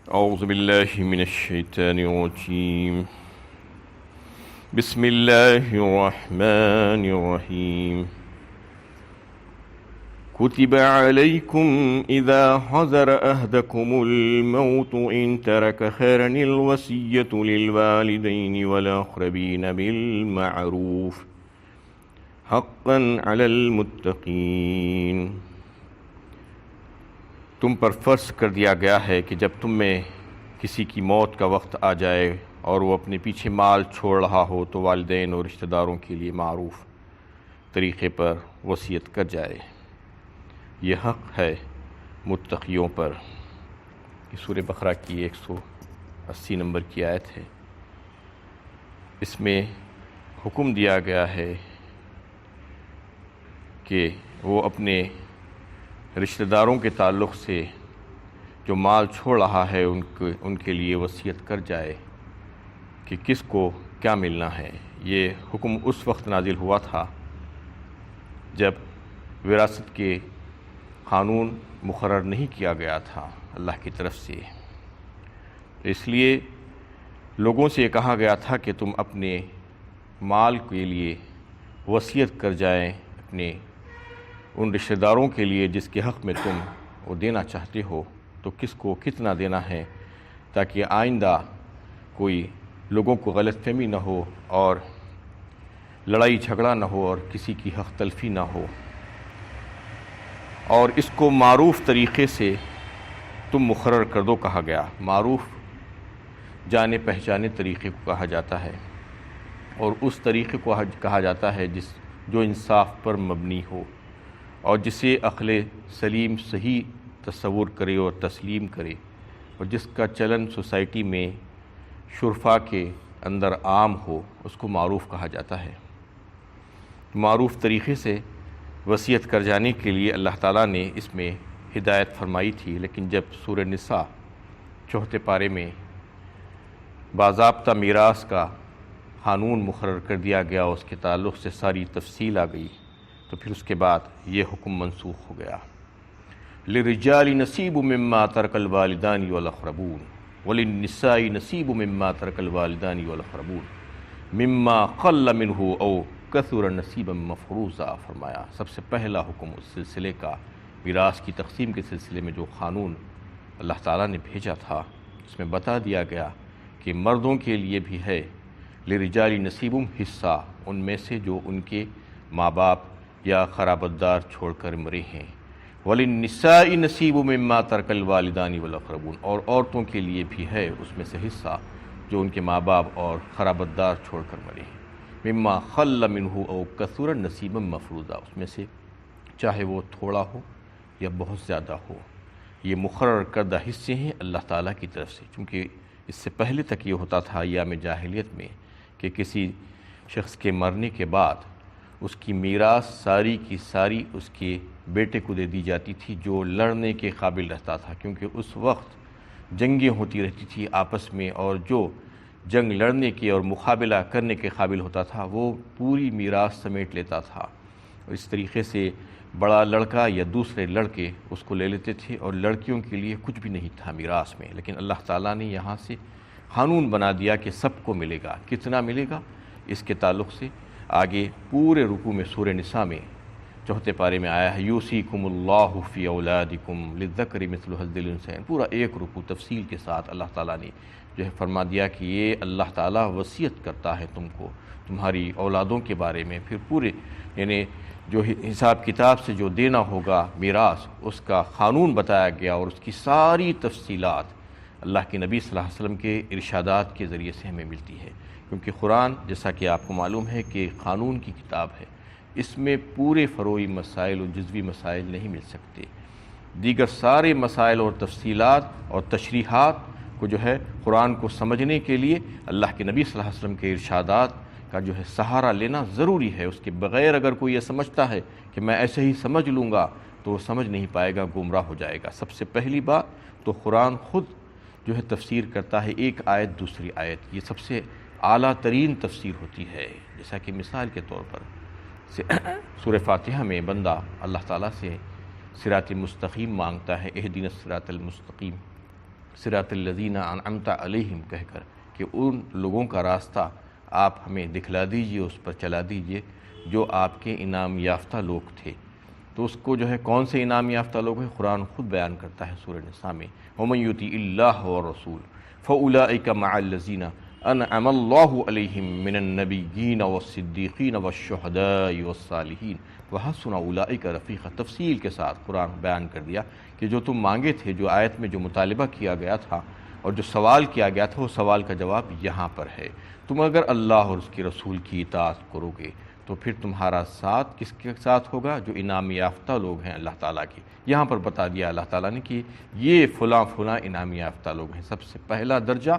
أعوذ بالله من الشيطان الرجيم. بسم الله الرحمن الرحيم. كتب عليكم إذا حضر أحدكم الموت إن ترك خيرا الوصية للوالدين والأقربين بالمعروف حقا على المتقين. تم پر فرض کر دیا گیا ہے کہ جب تم میں کسی کی موت کا وقت آ جائے اور وہ اپنے پیچھے مال چھوڑ رہا ہو تو والدین اور رشتہ داروں کے لیے معروف طریقے پر وصیت کر جائے. یہ حق ہے متقیوں پر. یہ سورہ بقرہ کی 180 نمبر کی آیت ہے. اس میں حکم دیا گیا ہے کہ وہ اپنے رشتہ داروں کے تعلق سے جو مال چھوڑ رہا ہے ان کے لیے وصیت کر جائے کہ کس کو کیا ملنا ہے. یہ حکم اس وقت نازل ہوا تھا جب وراثت کے قانون مقرر نہیں کیا گیا تھا اللہ کی طرف سے. اس لیے لوگوں سے یہ کہا گیا تھا کہ تم اپنے مال کے لیے وصیت کر جائیں اپنے ان رشتہ داروں کے لیے جس کے حق میں تم وہ دینا چاہتے ہو تو کس کو کتنا دینا ہے، تاکہ آئندہ کوئی لوگوں کو غلط فہمی نہ ہو اور لڑائی جھگڑا نہ ہو اور کسی کی حق تلفی نہ ہو. اور اس کو معروف طریقے سے تم مقرر کر دو کہا گیا. معروف جانے پہچانے طریقے کو کہا جاتا ہے اور اس طریقے کو کہا جاتا ہے جو انصاف پر مبنی ہو اور جسے عقل سلیم صحیح تصور کرے اور تسلیم کرے اور جس کا چلن سوسائٹی میں شرفا کے اندر عام ہو، اس کو معروف کہا جاتا ہے. معروف طریقے سے وصیت کر جانے کے لیے اللہ تعالیٰ نے اس میں ہدایت فرمائی تھی، لیکن جب سورہ نساء 4 پارے میں باضابطہ میراث کا قانون مقرر کر دیا گیا، اس کے تعلق سے ساری تفصیل آ گئی، تو پھر اس کے بعد یہ حکم منسوخ ہو گیا. للرجال نصیب مما ترک الوالدان والاقربون وللنساء نصیب مما ترک الوالدان والاقربون مما قل منہ او کثر نصیبا مفروضا. فرمایا سب سے پہلا حکم اس سلسلے کا، میراث کی تقسیم کے سلسلے میں جو قانون اللہ تعالیٰ نے بھیجا تھا، اس میں بتا دیا گیا کہ مردوں کے لیے بھی ہے للرجال نصیب، حصہ ان میں سے جو ان کے ماں باپ یا قرابت دار چھوڑ کر مرے ہیں. وللنساء نصیب مما ترک الوالدان والاقربون، اور عورتوں کے لیے بھی ہے اس میں سے حصہ جو ان کے ماں باپ اور قرابت دار چھوڑ کر مرے ہیں. مما قل منہ او کثر نصیبا مفروضا، اس میں سے چاہے وہ تھوڑا ہو یا بہت زیادہ ہو، یہ مقرر کردہ حصے ہیں اللہ تعالیٰ کی طرف سے. چونکہ اس سے پہلے تک یہ ہوتا تھا ایام جاہلیت میں کہ کسی شخص کے مرنے کے بعد اس کی میراث ساری کی ساری اس کے بیٹے کو دے دی جاتی تھی جو لڑنے کے قابل رہتا تھا، کیونکہ اس وقت جنگیں ہوتی رہتی تھی آپس میں، اور جو جنگ لڑنے کے اور مقابلہ کرنے کے قابل ہوتا تھا وہ پوری میراث سمیٹ لیتا تھا. اس طریقے سے بڑا لڑکا یا دوسرے لڑکے اس کو لے لیتے تھے اور لڑکیوں کے لیے کچھ بھی نہیں تھا میراث میں. لیکن اللہ تعالیٰ نے یہاں سے قانون بنا دیا کہ سب کو ملے گا. کتنا ملے گا اس کے تعلق سے آگے پورے رکوع میں سورہ نساء میں 4 پارے میں آیا ہے، یوصیکم اللہ فی اولادکم للذکر مثل حظ الانثیین. پورا ایک رکوع تفصیل کے ساتھ اللہ تعالیٰ نے جو ہے فرما دیا کہ یہ اللہ تعالیٰ وصیت کرتا ہے تم کو تمہاری اولادوں کے بارے میں. پھر پورے یعنی جو حساب کتاب سے جو دینا ہوگا میراث، اس کا قانون بتایا گیا اور اس کی ساری تفصیلات اللہ کے نبی صلی اللہ علیہ وسلم کے ارشادات کے ذریعے سے ہمیں ملتی ہے. کیونکہ قرآن جیسا کہ آپ کو معلوم ہے کہ قانون کی کتاب ہے، اس میں پورے فروعی مسائل اور جزوی مسائل نہیں مل سکتے. دیگر سارے مسائل اور تفصیلات اور تشریحات کو جو ہے قرآن کو سمجھنے کے لیے اللہ کے نبی صلی اللہ علیہ وسلم کے ارشادات کا جو ہے سہارا لینا ضروری ہے. اس کے بغیر اگر کوئی یہ سمجھتا ہے کہ میں ایسے ہی سمجھ لوں گا تو وہ سمجھ نہیں پائے گا، گمراہ ہو جائے گا. سب سے پہلی بات تو قرآن خود جو ہے تفسیر کرتا ہے ایک آیت دوسری آیت، یہ سب سے اعلیٰ ترین تفسیر ہوتی ہے. جیسا کہ مثال کے طور پر سورہ فاتحہ میں بندہ اللہ تعالیٰ سے صراط مستقیم مانگتا ہے، اہدنا الصراط المستقیم، صراط الذین انعمت علیہم کہہ کر کہ ان لوگوں کا راستہ آپ ہمیں دکھلا دیجئے، اس پر چلا دیجئے جو آپ کے انعام یافتہ لوگ تھے۔ تو اس کو جو ہے کون سے انعام یافتہ لوگ ہیں، قرآن خود بیان کرتا ہے سورہ نساء میں، وَمَن يُطِعِ اللَّهَ وَالرَّسُولَ فَأُولَٰئِكَ مَعَ الَّذِينَ أَنْعَمَ اللَّهُ عَلَيْهِم مِّنَ النَّبِيِّينَ وَالصِّدِّيقِينَ وَالشُّهَدَاءِ وَالصَّالِحِينَ وَحَسُنَ أُولَٰئِكَ رَفِيقًا، تفصیل کے ساتھ قرآن بیان کر دیا کہ جو تم مانگے تھے، جو آیت میں جو مطالبہ کیا گیا تھا اور جو سوال کیا گیا تھا، وہ سوال کا جواب یہاں پر ہے۔ تم اگر اللہ اور اس کے رسول کی اطاعت کرو گے تو پھر تمہارا ساتھ کس کے ساتھ ہوگا، جو انعام یافتہ لوگ ہیں اللہ تعالیٰ کے۔ یہاں پر بتا دیا اللہ تعالیٰ نے کہ یہ فلاں فلاں انعام یافتہ لوگ ہیں۔ سب سے پہلا درجہ،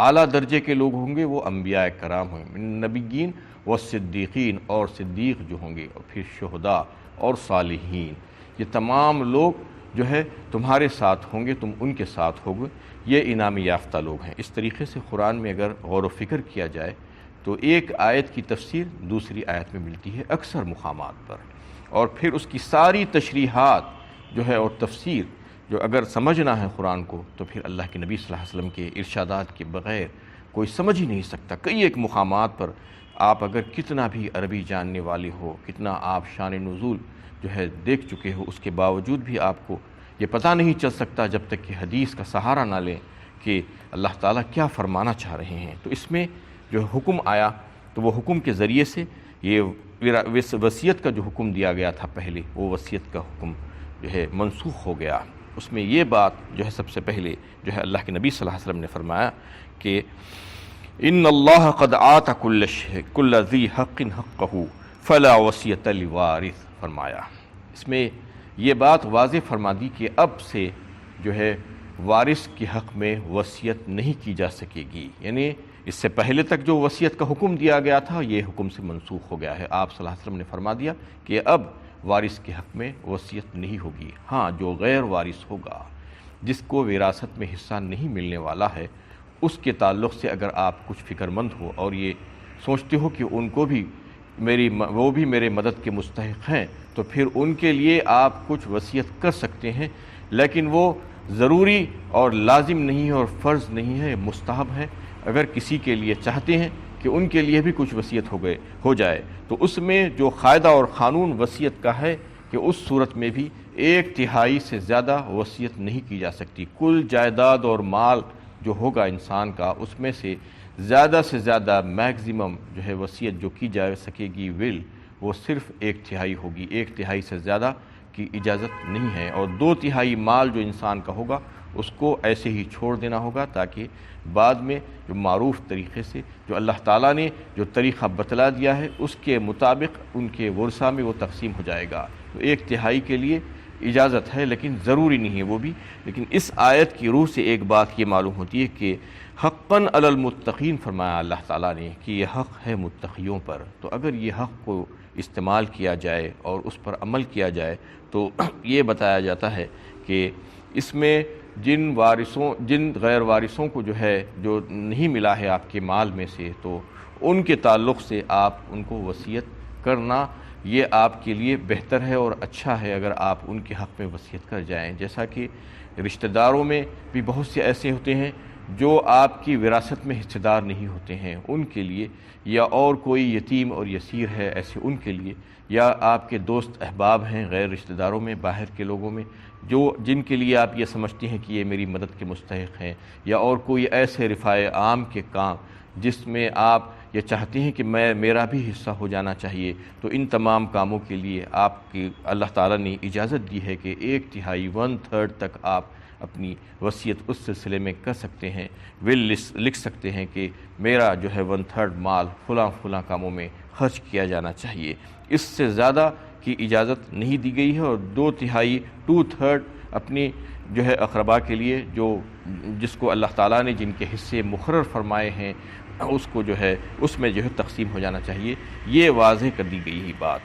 اعلیٰ درجے کے لوگ ہوں گے وہ انبیاء کرام ہوں گے، نبیین و صدیقین، اور صدیق جو ہوں گے، اور پھر شہداء اور صالحین، یہ تمام لوگ جو ہے تمہارے ساتھ ہوں گے، تم ان کے ساتھ ہوگے، یہ انعام یافتہ لوگ ہیں۔ اس طریقے سے قرآن میں اگر غور و فکر کیا جائے تو ایک آیت کی تفسیر دوسری آیت میں ملتی ہے اکثر مقامات پر، اور پھر اس کی ساری تشریحات جو ہے اور تفسیر جو اگر سمجھنا ہے قرآن کو تو پھر اللہ کے نبی صلی اللہ علیہ وسلم کے ارشادات کے بغیر کوئی سمجھ ہی نہیں سکتا۔ کئی ایک مقامات پر آپ اگر کتنا بھی عربی جاننے والے ہو، کتنا آپ شان نزول جو ہے دیکھ چکے ہو، اس کے باوجود بھی آپ کو یہ پتہ نہیں چل سکتا جب تک کہ حدیث کا سہارا نہ لیں کہ اللہ تعالیٰ کیا فرمانا چاہ رہے ہیں۔ تو اس میں جو حکم آیا تو وہ حکم کے ذریعے سے یہ وصیت کا جو حکم دیا گیا تھا پہلے، وہ وصیت کا حکم جو ہے منسوخ ہو گیا۔ اس میں یہ بات جو ہے سب سے پہلے جو ہے اللہ کے نبی صلی اللہ علیہ وسلم نے فرمایا کہ ان اللہ قد آت کل ذی حق حقہ فلا وصیۃ لوارث، فرمایا۔ اس میں یہ بات واضح فرما دی کہ اب سے جو ہے وارث کے حق میں وصیت نہیں کی جا سکے گی، یعنی اس سے پہلے تک جو وصیت کا حکم دیا گیا تھا یہ حکم سے منسوخ ہو گیا ہے۔ آپ صلی اللہ علیہ وسلم نے فرما دیا کہ اب وارث کے حق میں وصیت نہیں ہوگی، ہاں جو غیر وارث ہوگا، جس کو وراثت میں حصہ نہیں ملنے والا ہے، اس کے تعلق سے اگر آپ کچھ فکر مند ہو اور یہ سوچتے ہو کہ ان کو بھی وہ بھی میرے مدد کے مستحق ہیں، تو پھر ان کے لیے آپ کچھ وصیت کر سکتے ہیں، لیکن وہ ضروری اور لازم نہیں ہے اور فرض نہیں ہے، مستحب ہے۔ اگر کسی کے لیے چاہتے ہیں کہ ان کے لیے بھی کچھ وصیت ہو جائے تو اس میں جو قاعدہ اور قانون وصیت کا ہے کہ اس صورت میں بھی 1/3 سے زیادہ وصیت نہیں کی جا سکتی۔ کل جائیداد اور مال جو ہوگا انسان کا، اس میں سے زیادہ میکزیمم جو ہے وصیت جو کی جا سکے گی وہ صرف 1/3 ہوگی، 1/3 سے زیادہ کی اجازت نہیں ہے، اور 2/3 مال جو انسان کا ہوگا اس کو ایسے ہی چھوڑ دینا ہوگا، تاکہ بعد میں جو معروف طریقے سے جو اللہ تعالیٰ نے جو طریقہ بتلا دیا ہے اس کے مطابق ان کے ورثہ میں وہ تقسیم ہو جائے گا۔ تو 1/3 کے لیے اجازت ہے لیکن ضروری نہیں ہے وہ بھی۔ لیکن اس آیت کی روح سے ایک بات یہ معلوم ہوتی ہے کہ حقاً علی المتقین فرمایا اللہ تعالیٰ نے کہ یہ حق ہے متقیوں پر۔ تو اگر یہ حق کو استعمال کیا جائے اور اس پر عمل کیا جائے تو یہ بتایا جاتا ہے کہ اس میں جن غیر وارثوں کو جو ہے جو نہیں ملا ہے آپ کے مال میں سے، تو ان کے تعلق سے آپ ان کو وصیت کرنا یہ آپ کے لیے بہتر ہے اور اچھا ہے اگر آپ ان کے حق میں وصیت کر جائیں۔ جیسا کہ رشتہ داروں میں بھی بہت سے ایسے ہوتے ہیں جو آپ کی وراثت میں حصہ دار نہیں ہوتے ہیں، ان کے لیے، یا اور کوئی یتیم اور یسیر ہے ایسے ان کے لیے، یا آپ کے دوست احباب ہیں غیر رشتہ داروں میں، باہر کے لوگوں میں، جن کے لیے آپ یہ سمجھتے ہیں کہ یہ میری مدد کے مستحق ہیں، یا اور کوئی ایسے رفاع عام کے کام جس میں آپ یہ چاہتے ہیں کہ میرا بھی حصہ ہو جانا چاہیے، تو ان تمام کاموں کے لیے آپ کی اللہ تعالیٰ نے اجازت دی ہے کہ 1/3 1/3 تک آپ اپنی وصیت اس سلسلے میں کر سکتے ہیں، لکھ سکتے ہیں کہ میرا جو ہے 1/3 مال فلاں کاموں میں خرچ کیا جانا چاہیے۔ اس سے زیادہ کی اجازت نہیں دی گئی ہے، اور 2/3 2/3 اپنی جو ہے اقربا کے لیے جس کو اللہ تعالیٰ نے جن کے حصے مقرر فرمائے ہیں اس کو جو ہے اس میں جو ہے تقسیم ہو جانا چاہیے، یہ واضح کر دی گئی ہی بات۔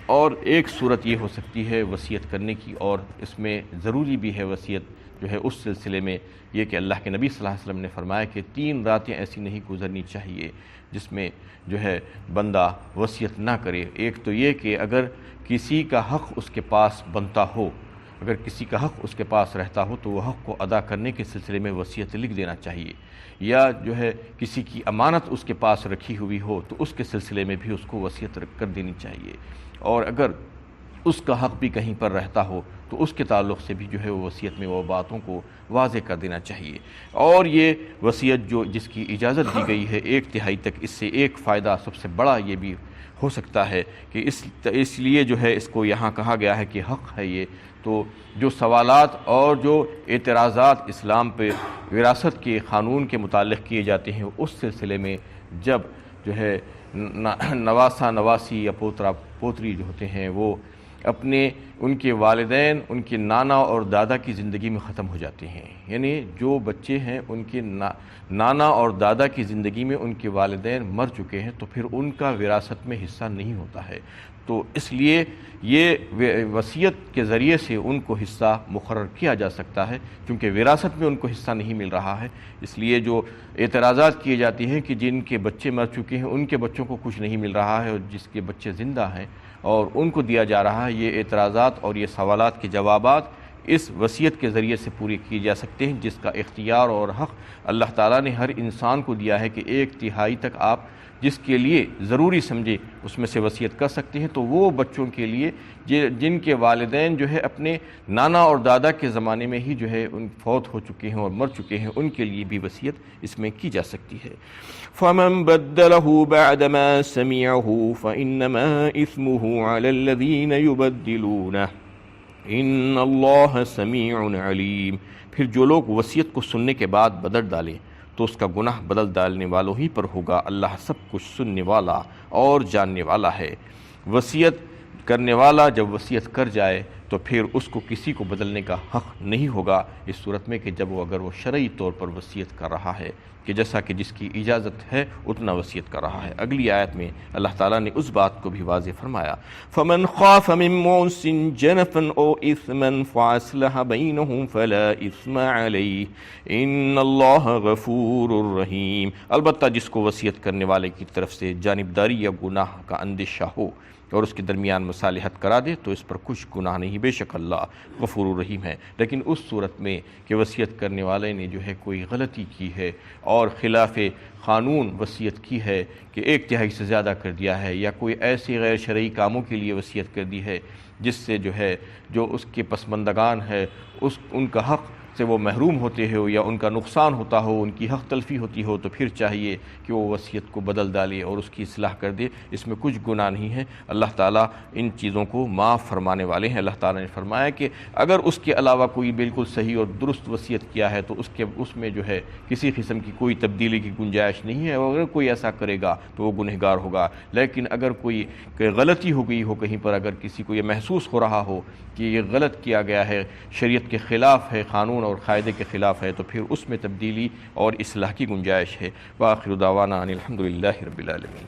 اور ایک صورت یہ ہو سکتی ہے وصیت کرنے کی، اور اس میں ضروری بھی ہے وصیت جو ہے اس سلسلے میں یہ کہ اللہ کے نبی صلی اللہ علیہ وسلم نے فرمایا کہ 3 راتیں ایسی نہیں گزرنی چاہیے جس میں جو ہے بندہ وصیت نہ کرے۔ ایک تو یہ کہ اگر کسی کا حق اس کے پاس بنتا ہو اگر کسی کا حق اس کے پاس رہتا ہو تو وہ حق کو ادا کرنے کے سلسلے میں وصیت لکھ دینا چاہیے، یا جو ہے کسی کی امانت اس کے پاس رکھی ہوئی ہو تو اس کے سلسلے میں بھی اس کو وصیت کر دینی چاہیے، اور اگر اس کا حق بھی کہیں پر رہتا ہو تو اس کے تعلق سے بھی جو ہے وہ وصیت میں وہ باتوں کو واضح کر دینا چاہیے۔ اور یہ وصیت جس کی اجازت دی گئی ہے 1/3 تک، اس سے ایک فائدہ سب سے بڑا یہ بھی ہو سکتا ہے کہ اس لیے جو ہے اس کو یہاں کہا گیا ہے کہ حق ہے یہ، تو جو سوالات اور جو اعتراضات اسلام پہ وراثت کے قانون کے متعلق کیے جاتے ہیں، اس سلسلے میں جب جو ہے نواسا نواسی یا پوترا پوتری جو ہوتے ہیں وہ ان کے والدین، ان کے نانا اور دادا کی زندگی میں ختم ہو جاتے ہیں، یعنی جو بچے ہیں ان کے نانا اور دادا کی زندگی میں ان کے والدین مر چکے ہیں، تو پھر ان کا وراثت میں حصہ نہیں ہوتا ہے، تو اس لیے یہ وصیت کے ذریعے سے ان کو حصہ مقرر کیا جا سکتا ہے، کیونکہ وراثت میں ان کو حصہ نہیں مل رہا ہے۔ اس لیے جو اعتراضات کیے جاتے ہیں کہ جن کے بچے مر چکے ہیں ان کے بچوں کو کچھ نہیں مل رہا ہے، اور جس کے بچے زندہ ہیں اور ان کو دیا جا رہا ہے، یہ اعتراضات اور یہ سوالات کے جوابات اس وصیت کے ذریعے سے پورے کیے جا سکتے ہیں، جس کا اختیار اور حق اللہ تعالیٰ نے ہر انسان کو دیا ہے کہ 1/3 تک آپ جس کے لیے ضروری سمجھے اس میں سے وصیت کر سکتے ہیں۔ تو وہ بچوں کے لیے جن کے والدین جو ہے اپنے نانا اور دادا کے زمانے میں ہی جو ہے فوت ہو چکے ہیں اور مر چکے ہیں، ان کے لیے بھی وصیت اس میں کی جا سکتی ہے۔ فَمَن بَدَّلَهُ بَعْدَمَا سَمِعَهُ فَإِنَّمَا إِثْمُهُ عَلَى الَّذِينَ يُبَدِّلُونَهُ إِنَّ اللَّهَ سَمِيعٌ عَلِيمٌ۔ پھر جو لوگ وصیت کو سننے کے بعد بدل ڈالیں تو اس کا گناہ بدل ڈالنے والوں ہی پر ہوگا، اللہ سب کچھ سننے والا اور جاننے والا ہے۔ وصیت کرنے والا جب وصیت کر جائے تو پھر اس کو کسی کو بدلنے کا حق نہیں ہوگا، اس صورت میں کہ جب اگر وہ شرعی طور پر وصیت کر رہا ہے کہ جیسا کہ جس کی اجازت ہے اتنا وصیت کر رہا ہے۔ اگلی آیت میں اللہ تعالیٰ نے اس بات کو بھی واضح فرمایا، فَمَنْ خَافَ مِن مُوصٍ جَنَفًا أَوْ إِثْمًا فَأَصْلَحَ بَيْنَهُمْ فَلَا إِثْمَ عَلَيْهِ إِنَّ اللَّهَ غَفُورٌ رَحِيمٌ۔ البتہ جس کو وصیت کرنے والے کی طرف سے جانبداری یا گناہ کا اندیشہ ہو اور اس کے درمیان مصالحت کرا دے تو اس پر کچھ گناہ نہیں، بے شک اللہ غفور الرحیم ہے۔ لیکن اس صورت میں کہ وصیت کرنے والے نے جو ہے کوئی غلطی کی ہے اور خلاف قانون وصیت کی ہے کہ 1/3 سے زیادہ کر دیا ہے، یا کوئی ایسے غیر شرعی کاموں کے لیے وصیت کر دی ہے جس سے جو اس کے پسماندگان ہے ان کا حق سے وہ محروم ہوتے ہو یا ان کا نقصان ہوتا ہو، ان کی حق تلفی ہوتی ہو، تو پھر چاہیے کہ وہ وصیت کو بدل ڈالے اور اس کی اصلاح کر دے۔ اس میں کچھ گناہ نہیں ہے، اللہ تعالیٰ ان چیزوں کو معاف فرمانے والے ہیں۔ اللہ تعالیٰ نے فرمایا کہ اگر اس کے علاوہ کوئی بالکل صحیح اور درست وصیت کیا ہے تو اس میں جو ہے کسی قسم کی کوئی تبدیلی کی گنجائش نہیں ہے، اور اگر کوئی ایسا کرے گا تو وہ گنہگار ہوگا۔ لیکن اگر کوئی غلطی ہو گئی ہو کہیں پر، اگر کسی کو یہ محسوس ہو رہا ہو کہ یہ غلط کیا گیا ہے، شریعت کے خلاف ہے، قانون اور قاعدے کے خلاف ہے، تو پھر اس میں تبدیلی اور اصلاح کی گنجائش ہے۔ وآخر دعوانا ان الحمد للہ رب العالمین۔